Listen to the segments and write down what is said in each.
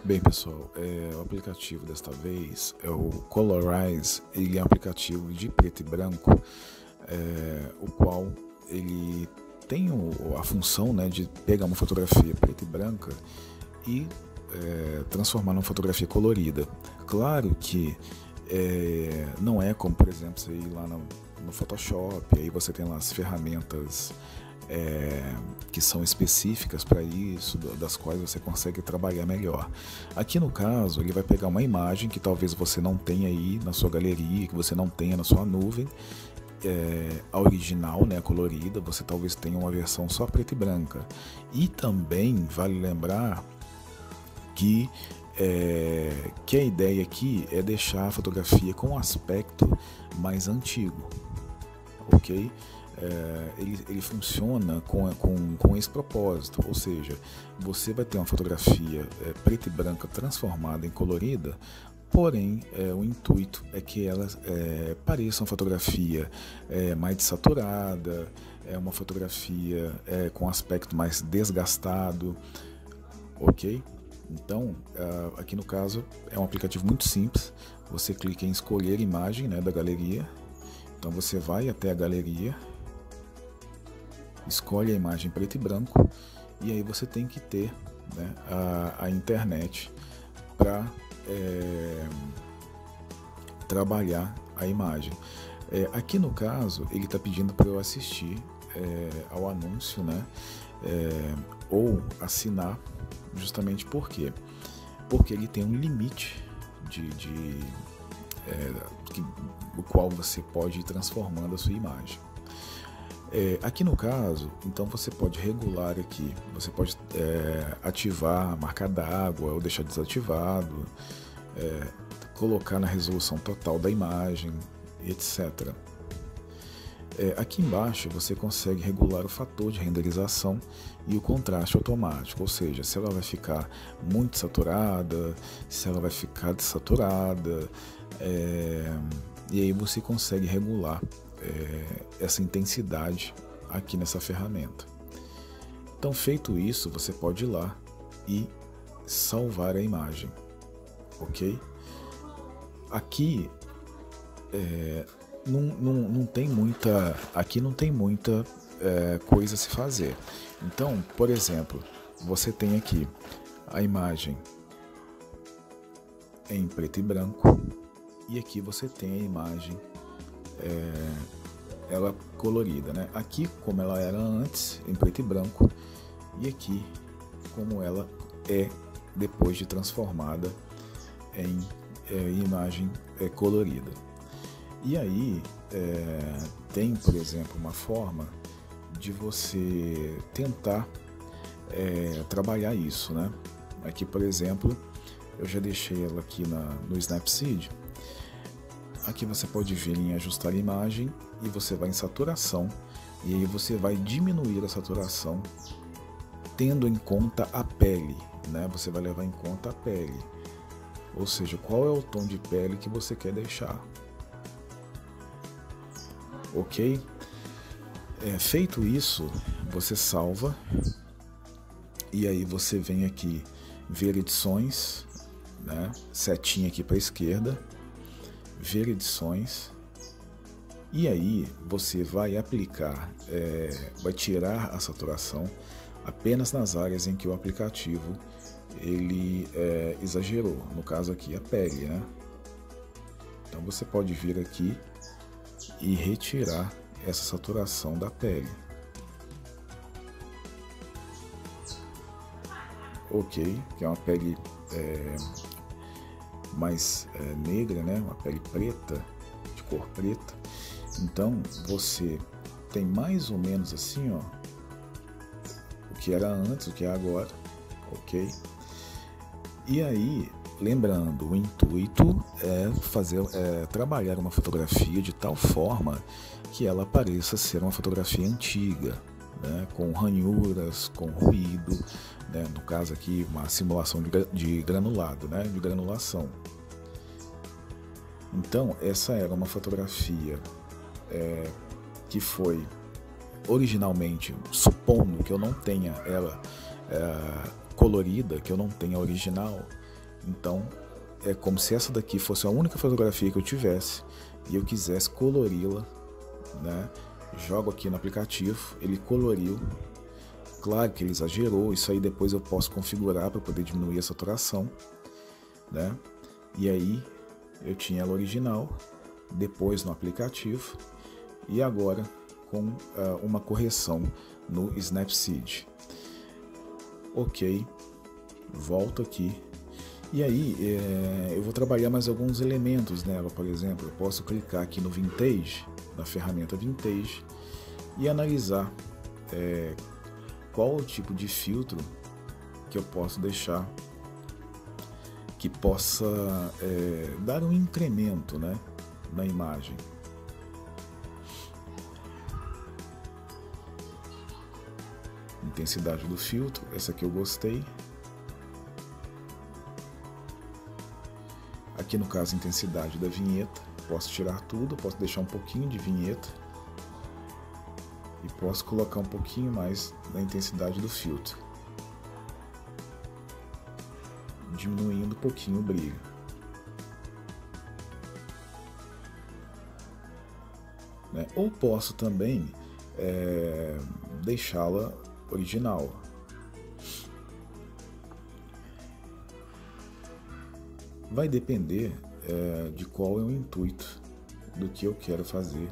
Bem, pessoal, o aplicativo desta vez é o Colorize. Ele é um aplicativo de preto e branco, o qual ele tem a função, né, de pegar uma fotografia preta e branca e transformar numa fotografia colorida. Claro que não é como, por exemplo, você ir lá no Photoshop, aí você tem lá as ferramentas que são específicas para isso, das quais você consegue trabalhar melhor. Aqui no caso, ele vai pegar uma imagem que talvez você não tenha aí na sua galeria, que você não tenha na sua nuvem, a original, né, a colorida, você talvez tenha uma versão só preta e branca. E também vale lembrar que a ideia aqui é deixar a fotografia com um aspecto mais antigo, ok? Ele funciona com esse propósito, ou seja, você vai ter uma fotografia preta e branca transformada em colorida, porém o intuito é que ela pareça uma fotografia mais desaturada, uma fotografia com aspecto mais desgastado, ok? Então, aqui no caso é um aplicativo muito simples. Você clica em escolher imagem, né, da galeria. Então você vai até a galeria, escolhe a imagem preto e branco, e aí você tem que ter, né, a internet para trabalhar a imagem. Aqui no caso ele está pedindo para eu assistir ao anúncio, né, ou assinar, justamente porque ele tem um limite o qual você pode ir transformando a sua imagem. Aqui no caso, então você pode regular aqui, você pode ativar a marca d'água ou deixar desativado, colocar na resolução total da imagem, etc. Aqui embaixo você consegue regular o fator de renderização e o contraste automático, ou seja, se ela vai ficar muito saturada, se ela vai ficar desaturada, e aí você consegue regular essa intensidade aqui nessa ferramenta. Então, feito isso, você pode ir lá e salvar a imagem, ok? Aqui não tem muita, coisa a se fazer. Então, por exemplo, você tem aqui a imagem em preto e branco, e aqui você tem a imagem ela colorida, né? Aqui como ela era antes em preto e branco, e aqui como ela é depois de transformada em imagem colorida. E aí tem, por exemplo, uma forma de você tentar trabalhar isso, né? Aqui, por exemplo, eu já deixei ela aqui no Snapseed. Aqui você pode vir em ajustar a imagem e você vai em saturação, e aí você vai diminuir a saturação tendo em conta a pele, né? Você vai levar em conta a pele, ou seja, qual é o tom de pele que você quer deixar, ok? Feito isso, você salva, e aí você vem aqui ver edições, né? Setinha aqui para a esquerda, ver edições, e aí você vai aplicar, vai tirar a saturação apenas nas áreas em que o aplicativo ele exagerou, no caso aqui a pele, né? Então você pode vir aqui e retirar essa saturação da pele, ok? Que é uma pele mais negra, né? Uma pele preta, de cor preta. Então você tem mais ou menos assim, ó, o que era antes, o que é agora, ok? E aí, lembrando, o intuito é trabalhar uma fotografia de tal forma que ela pareça ser uma fotografia antiga, né? Com ranhuras, com ruído, né? No caso aqui, uma simulação de granulado, né? De granulação. Então, essa era uma fotografia que foi originalmente, supondo que eu não tenha ela colorida, que eu não tenha original, Então é como se essa daqui fosse a única fotografia que eu tivesse e eu quisesse colori-la, né? Jogo aqui no aplicativo, ele coloriu. Claro que ele exagerou, isso aí depois eu posso configurar para poder diminuir a saturação, né? E aí eu tinha ela original, depois no aplicativo e agora com uma correção no Snapseed. Ok, volto aqui e aí eu vou trabalhar mais alguns elementos nela. Por exemplo, eu posso clicar aqui no Vintage, na ferramenta Vintage, e analisar qual o tipo de filtro que eu posso deixar que possa dar um incremento, né, na imagem. Intensidade do filtro, essa aqui eu gostei. Aqui no caso, intensidade da vinheta, posso tirar tudo, posso deixar um pouquinho de vinheta e posso colocar um pouquinho mais da intensidade do filtro, diminuindo um pouquinho o brilho. Né? Ou posso também deixá-la original. Vai depender de qual é o intuito do que eu quero fazer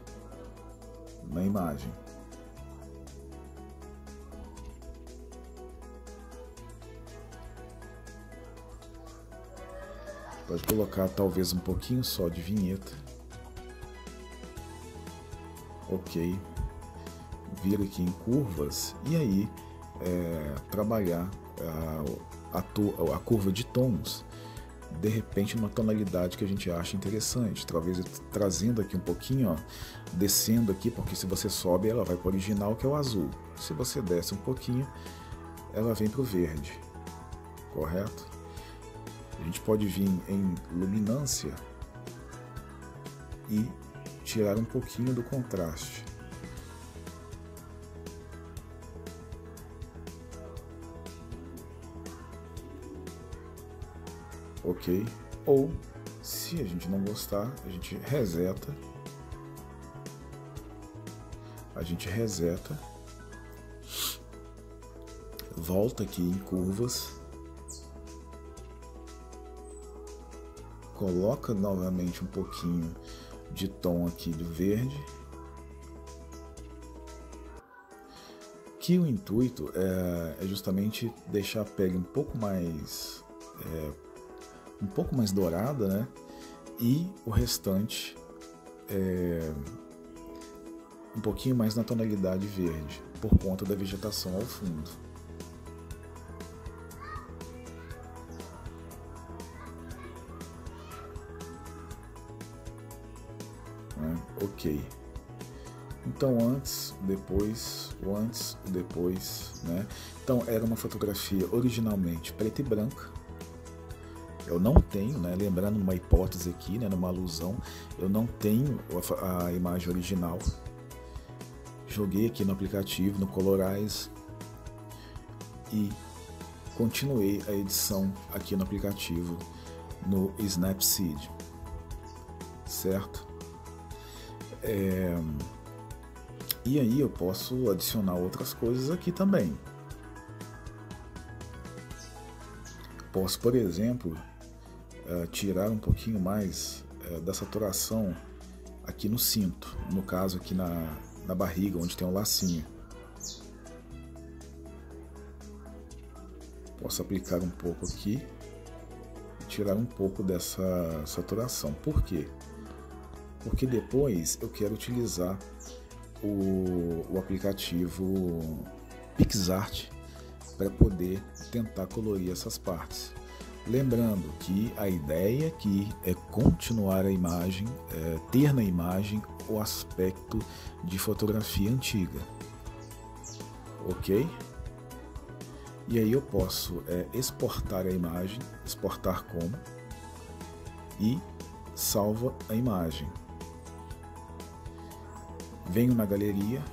na imagem. Pode colocar talvez um pouquinho só de vinheta. Ok. Vir aqui em curvas e aí trabalhar a curva de tons, de repente numa tonalidade que a gente acha interessante, talvez trazendo aqui um pouquinho, ó, descendo aqui, porque se você sobe ela vai para o original, que é o azul. Se você desce um pouquinho, ela vem para o verde, correto? A gente pode vir em luminância e tirar um pouquinho do contraste. Ok? Ou, se a gente não gostar, a gente reseta. Volta aqui em curvas. Coloca novamente um pouquinho de tom aqui do verde. Que o intuito é justamente deixar a pele um pouco mais dourada, né? E o restante um pouquinho mais na tonalidade verde, por conta da vegetação ao fundo. Ok. Então antes, depois, o antes, o depois, né? Então era uma fotografia originalmente preta e branca. Eu não tenho, né? Lembrando uma hipótese aqui, né? Numa alusão, eu não tenho a imagem original. Joguei aqui no aplicativo, no Colorize, e continuei a edição aqui no aplicativo, no Snapseed, certo? E aí eu posso adicionar outras coisas aqui também. Posso, por exemplo, tirar um pouquinho mais da saturação aqui no cinto, no caso aqui na barriga, onde tem um lacinho. Posso aplicar um pouco aqui e tirar um pouco dessa saturação. Por quê? Porque depois eu quero utilizar o aplicativo PixArt para poder tentar colorir essas partes. Lembrando que a ideia aqui é continuar a imagem, ter na imagem o aspecto de fotografia antiga, ok? E aí eu posso exportar a imagem, exportar como, e salva a imagem. Venho na galeria,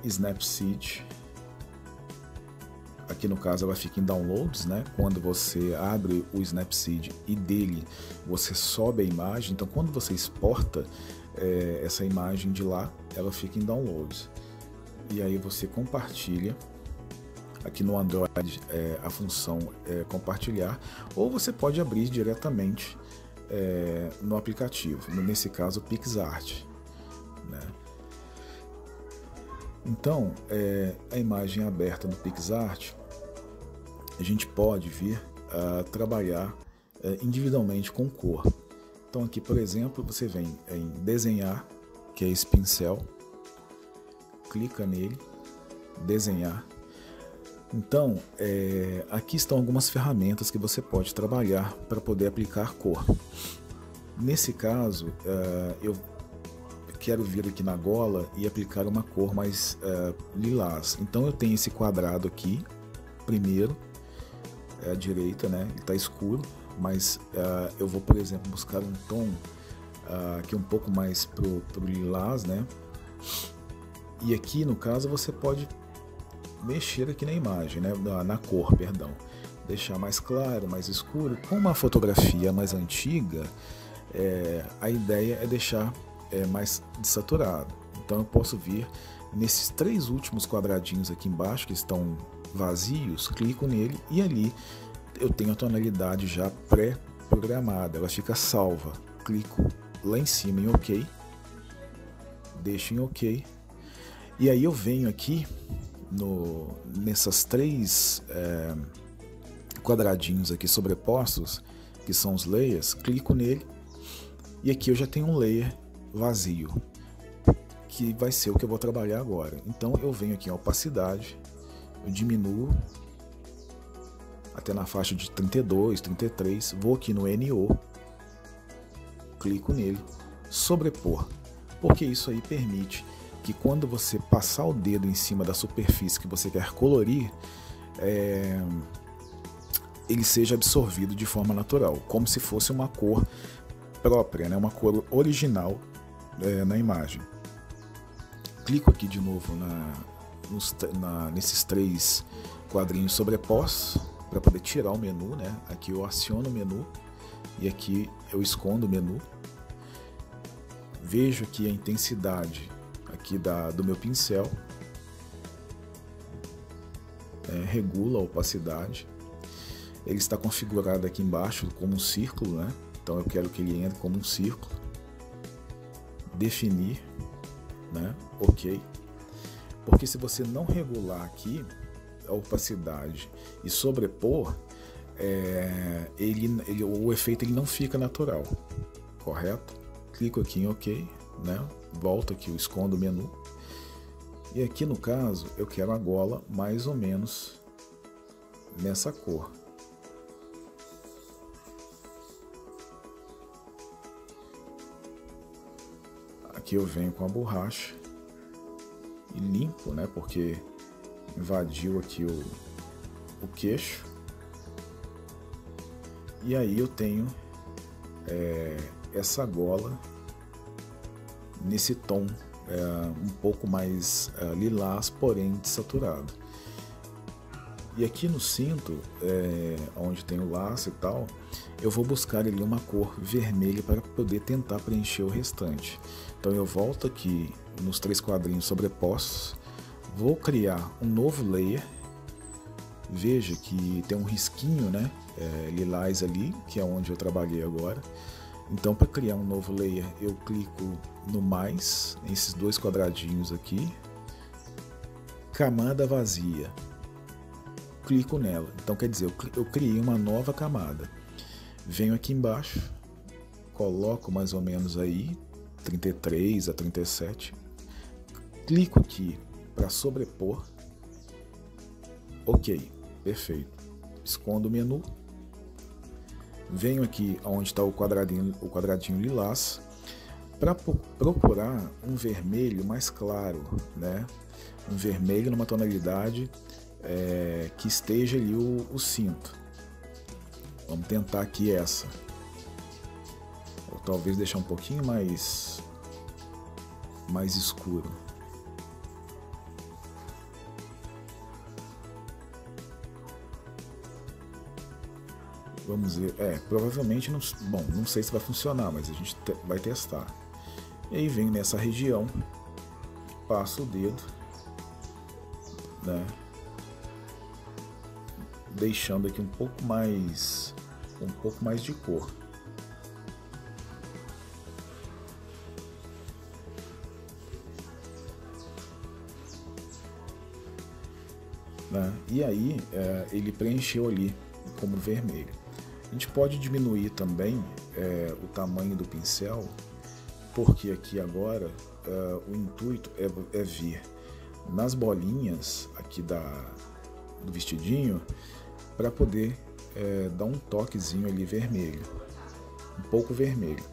Snapseed, aqui no caso ela fica em downloads, né? Quando você abre o Snapseed e dele você sobe a imagem, então quando você exporta essa imagem de lá, ela fica em downloads. E aí você compartilha. Aqui no Android a função é compartilhar, ou você pode abrir diretamente no aplicativo, nesse caso o PixArt, né? Então, a imagem aberta no PixArt, a gente pode vir a trabalhar individualmente com cor. Então aqui, por exemplo, você vem em desenhar, que é esse pincel, clica nele, desenhar. Então, aqui estão algumas ferramentas que você pode trabalhar para poder aplicar cor. Nesse caso, eu quero vir aqui na gola e aplicar uma cor mais lilás. Então eu tenho esse quadrado aqui, primeiro, à direita, né? Ele está escuro, mas eu vou, por exemplo, buscar um tom aqui um pouco mais pro lilás, né? E aqui, no caso, você pode mexer aqui na imagem, né? Na cor, perdão. Deixar mais claro, mais escuro. Com uma fotografia mais antiga, a ideia é deixar mais desaturado. Então eu posso vir nesses 3 últimos quadradinhos aqui embaixo que estão vazios, clico nele e ali eu tenho a tonalidade já pré-programada, ela fica salva. Clico lá em cima em OK, deixo em OK e aí eu venho aqui nessas 3 quadradinhos aqui sobrepostos, que são os layers, clico nele e aqui eu já tenho um layer vazio, que vai ser o que eu vou trabalhar agora. Então eu venho aqui em opacidade, eu diminuo até na faixa de 32, 33, vou aqui no NO, clico nele, sobrepor, porque isso aí permite que quando você passar o dedo em cima da superfície que você quer colorir, ele seja absorvido de forma natural, como se fosse uma cor própria, né? Uma cor original na imagem. Clico aqui de novo nesses 3 quadrinhos sobrepostos para poder tirar o menu, né? Aqui eu aciono o menu e aqui eu escondo o menu. Vejo aqui a intensidade aqui do meu pincel, regula a opacidade. Ele está configurado aqui embaixo como um círculo, né? Então eu quero que ele entre como um círculo. Definir, né? OK. Porque se você não regular aqui a opacidade e sobrepor, o efeito ele não fica natural, correto? Clico aqui em OK, né? Volto aqui, eu escondo o menu e aqui no caso eu quero a gola mais ou menos nessa cor. Aqui eu venho com a borracha e limpo, né? Porque invadiu aqui o queixo. E aí eu tenho essa gola nesse tom um pouco mais lilás, porém desaturado. E aqui no cinto, onde tem o laço e tal, eu vou buscar ali uma cor vermelha para poder tentar preencher o restante. Então eu volto aqui nos 3 quadrinhos sobrepostos, vou criar um novo layer. Veja que tem um risquinho, né, lilás ali, que é onde eu trabalhei agora. Então, para criar um novo layer, eu clico no mais, nesses 2 quadradinhos aqui, camada vazia, clico nela. Então, quer dizer, eu criei uma nova camada. Venho aqui embaixo, coloco mais ou menos aí 33 a 37, clico aqui para sobrepor. OK, perfeito. Escondo o menu. Venho aqui onde está o quadradinho lilás, para procurar um vermelho mais claro, né? Um vermelho numa tonalidade que esteja ali o cinto. Vamos tentar aqui essa. Ou talvez deixar um pouquinho mais escuro. Vamos ver, provavelmente, não, bom, não sei se vai funcionar, mas a gente vai testar. E aí vem nessa região, passo o dedo, né, deixando aqui um pouco mais de cor. Né? E aí ele preencheu ali como vermelho. A gente pode diminuir também o tamanho do pincel, porque aqui agora o intuito é vir nas bolinhas aqui do vestidinho para poder dar um toquezinho ali vermelho, um pouco vermelho.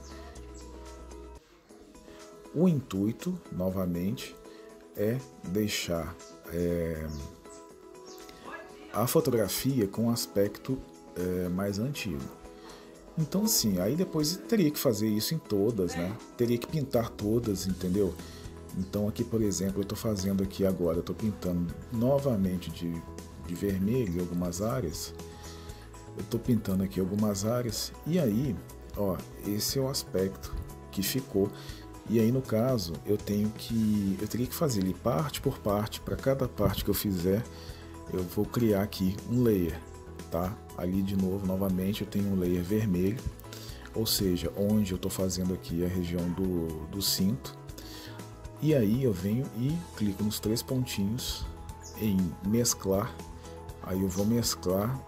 O intuito, novamente, é deixar a fotografia com um aspecto mais antigo. Então assim, aí depois teria que fazer isso em todas, né? Teria que pintar todas, entendeu? Então aqui, por exemplo, eu estou fazendo aqui agora, eu estou pintando novamente de vermelho algumas áreas. Eu estou pintando aqui algumas áreas e aí, ó, esse é o aspecto que ficou. E aí no caso eu teria que fazer ele parte por parte. Para cada parte que eu fizer, eu vou criar aqui um layer, tá? Ali de novo, novamente, eu tenho um layer vermelho, ou seja, onde eu estou fazendo aqui a região do cinto. E aí eu venho e clico nos 3 pontinhos em mesclar. Aí eu vou mesclar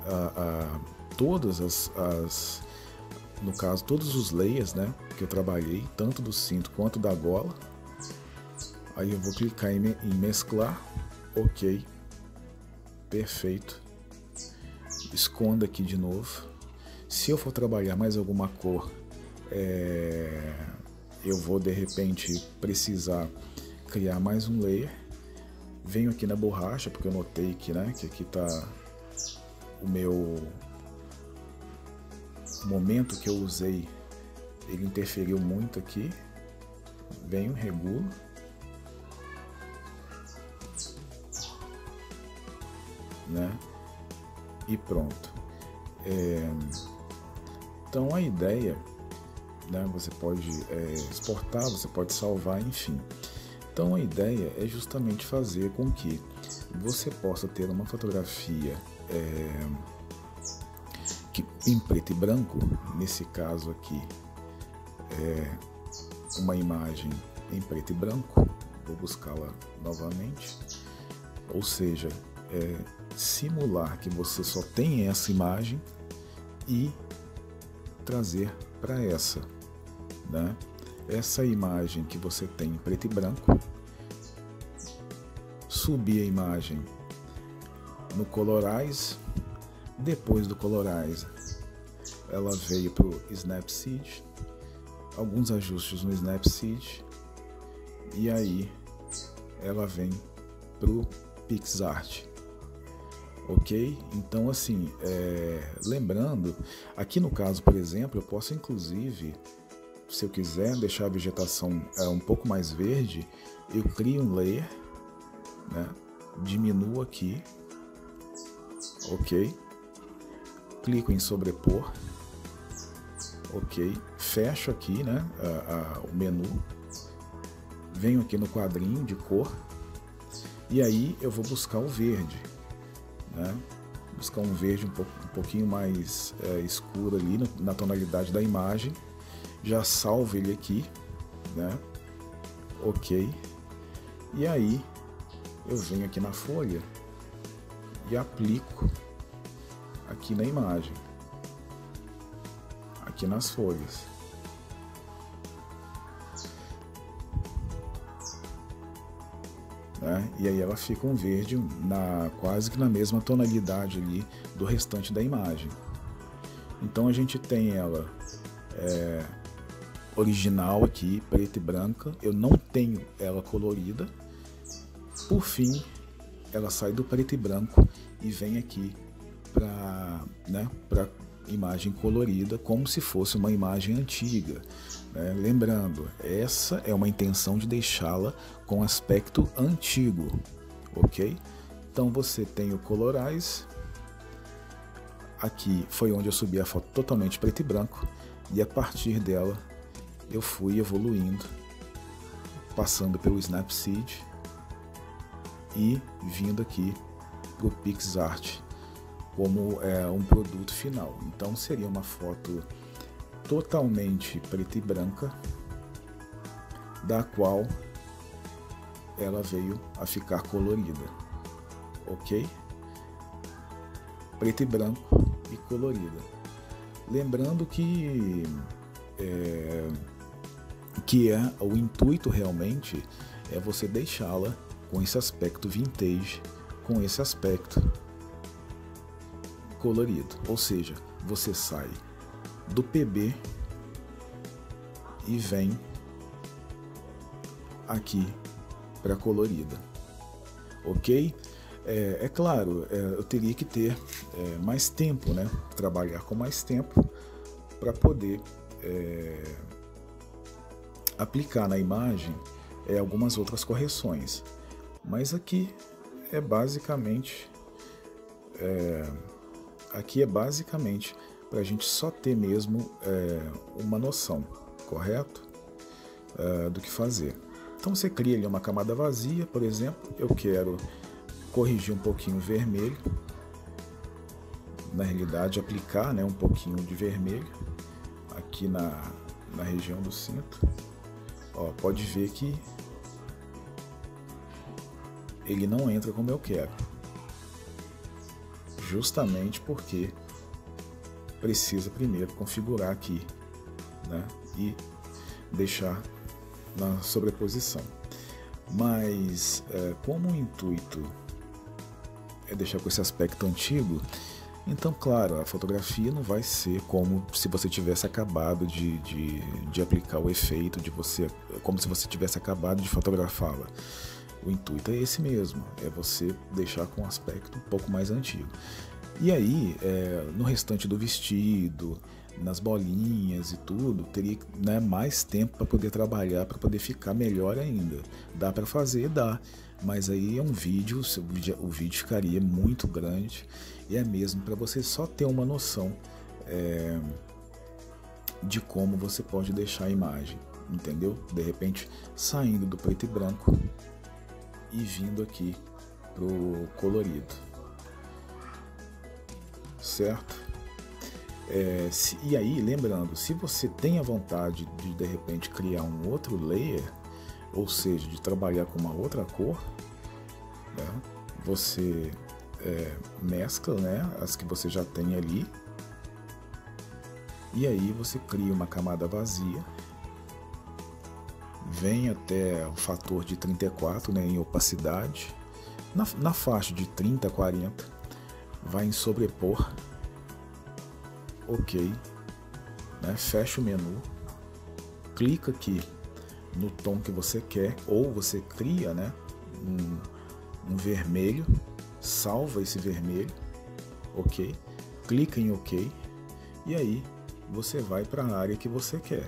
todas no caso, todos os layers, né, que eu trabalhei, tanto do cinto quanto da gola. Aí eu vou clicar em mesclar, ok. Perfeito. Esconda aqui de novo. Se eu for trabalhar mais alguma cor, eu vou de repente precisar criar mais um layer. Venho aqui na borracha, porque eu notei que, né, que aqui está o momento que eu usei, ele interferiu muito aqui. Venho, regulo. Né? E pronto. Então a ideia, né, você pode exportar, você pode salvar, enfim. Então a ideia é justamente fazer com que você possa ter uma fotografia que, em preto e branco, nesse caso aqui, uma imagem em preto e branco. Vou buscá-la novamente. Ou seja, simular que você só tem essa imagem e trazer para essa, né? Essa imagem que você tem em preto e branco, subir a imagem no Colorize. Depois do Colorize, ela veio para o Snapseed, alguns ajustes no Snapseed, e aí ela vem para o PixArt. Ok? Então assim, lembrando, aqui no caso, por exemplo, eu posso inclusive, se eu quiser deixar a vegetação um pouco mais verde, eu crio um layer, né? Diminuo aqui, ok? Clico em sobrepor, ok? Fecho aqui, né, o menu, venho aqui no quadrinho de cor, e aí eu vou buscar o verde, né? Buscar um verde um pouquinho mais escuro ali na tonalidade da imagem. Já salvo ele aqui, né? Ok. E aí eu venho aqui na folha e aplico aqui na imagem, aqui nas folhas. Né? E aí ela fica um verde quase que na mesma tonalidade ali do restante da imagem. Então a gente tem ela original aqui, preta e branca. Eu não tenho ela colorida. Por fim, ela sai do preto e branco e vem aqui para, né, para imagem colorida, como se fosse uma imagem antiga. Lembrando, essa é uma intenção de deixá-la com aspecto antigo, ok? Então você tem o Colorize, aqui foi onde eu subi a foto totalmente preto e branco, e a partir dela eu fui evoluindo, passando pelo Snapseed e vindo aqui para o PixArt como um produto final. Então seria uma foto totalmente preta e branca, da qual ela veio a ficar colorida, ok? Preto e branco e colorida. Lembrando que o intuito realmente é você deixá-la com esse aspecto vintage, com esse aspecto colorido. Ou seja, você sai do PB e vem aqui para colorida, ok? É claro, eu teria que ter mais tempo, né? Trabalhar com mais tempo para poder aplicar na imagem algumas outras correções. Mas aqui é basicamente para a gente só ter mesmo uma noção, correto? Do que fazer. Então você cria ali uma camada vazia, por exemplo, eu quero corrigir um pouquinho o vermelho, na realidade aplicar, né, um pouquinho de vermelho aqui na região do cinto. Ó, pode ver que ele não entra como eu quero, justamente porque precisa primeiro configurar aqui, né, e deixar na sobreposição. Mas como o intuito é deixar com esse aspecto antigo, então claro, a fotografia não vai ser como se você tivesse acabado de aplicar o efeito, como se você tivesse acabado de fotografá-la. O intuito é esse mesmo, é você deixar com um aspecto um pouco mais antigo. E aí, no restante do vestido, nas bolinhas e tudo, teria, né, mais tempo para poder trabalhar, para poder ficar melhor ainda. Dá para fazer? Dá. Mas aí o vídeo ficaria muito grande, e é mesmo para você só ter uma noção de como você pode deixar a imagem, entendeu? De repente, saindo do preto e branco e vindo aqui pro colorido, certo? E aí, lembrando, se você tem a vontade de repente criar um outro layer, ou seja, de trabalhar com uma outra cor, né, você mescla, né, as que você já tem ali, e aí você cria uma camada vazia, vem até o fator de 34, né, em opacidade, na faixa de 30 a 40, vai em sobrepor, ok, né? Fecha o menu, clica aqui no tom que você quer, ou você cria, né, um vermelho, salva esse vermelho, ok, clica em ok, e aí você vai para a área que você quer.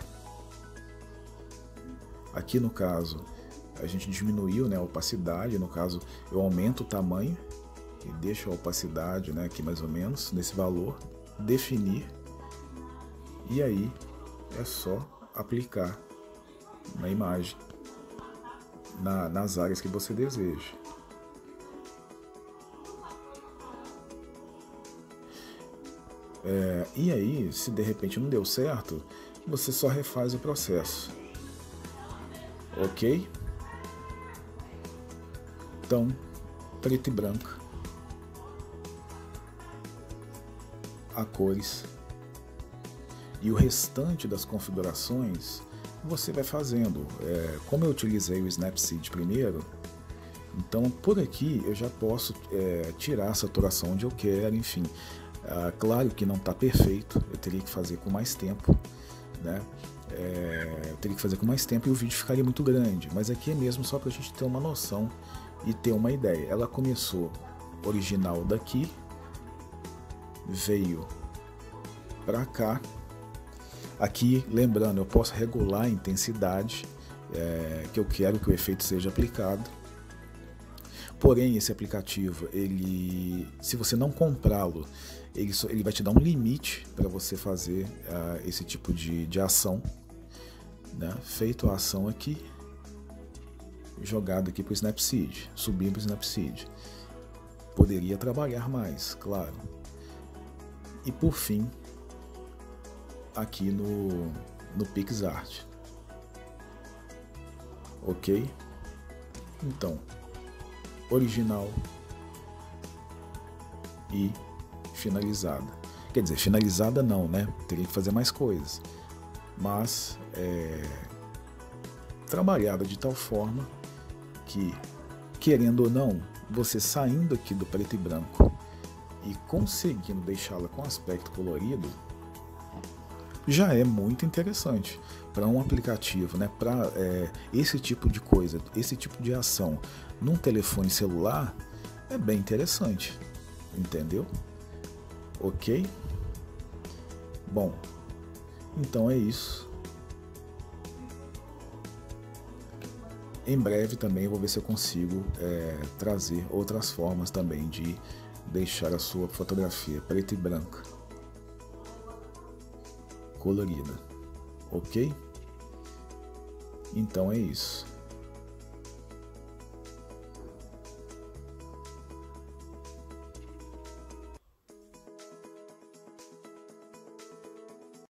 Aqui no caso a gente diminuiu, né, a opacidade, no caso eu aumento o tamanho e deixo a opacidade, né, aqui mais ou menos nesse valor, definir, e aí é só aplicar na imagem, nas áreas que você deseja. E aí, se de repente não deu certo, você só refaz o processo, ok? Então, preto e branco, a cores, e o restante das configurações você vai fazendo. Como eu utilizei o Snapseed primeiro, então por aqui eu já posso tirar a saturação onde eu quero, enfim. Claro que não está perfeito, eu teria que fazer com mais tempo, né? Eu teria que fazer com mais tempo e o vídeo ficaria muito grande, mas aqui é mesmo só para a gente ter uma noção e ter uma ideia. Ela começou original daqui, veio para cá. Aqui, lembrando, eu posso regular a intensidade que eu quero que o efeito seja aplicado. Porém, esse aplicativo, se você não comprá-lo, ele vai te dar um limite para você fazer esse tipo de ação, né? Feito a ação aqui, jogado aqui para o Snapseed, subindo para o Snapseed. Poderia trabalhar mais, claro. E por fim, aqui no PixArt. Ok? Então, original e finalizada. Quer dizer, finalizada não, né? Teria que fazer mais coisas. Mas trabalhada de tal forma que, querendo ou não, você saindo aqui do preto e branco e conseguindo deixá-la com aspecto colorido, já é muito interessante para um aplicativo, né? Para esse tipo de coisa, esse tipo de ação num telefone celular é bem interessante, entendeu? Ok? Bom, então é isso. Em breve também eu vou ver se eu consigo trazer outras formas também de deixar a sua fotografia preta e branca, colorida, ok? Então é isso.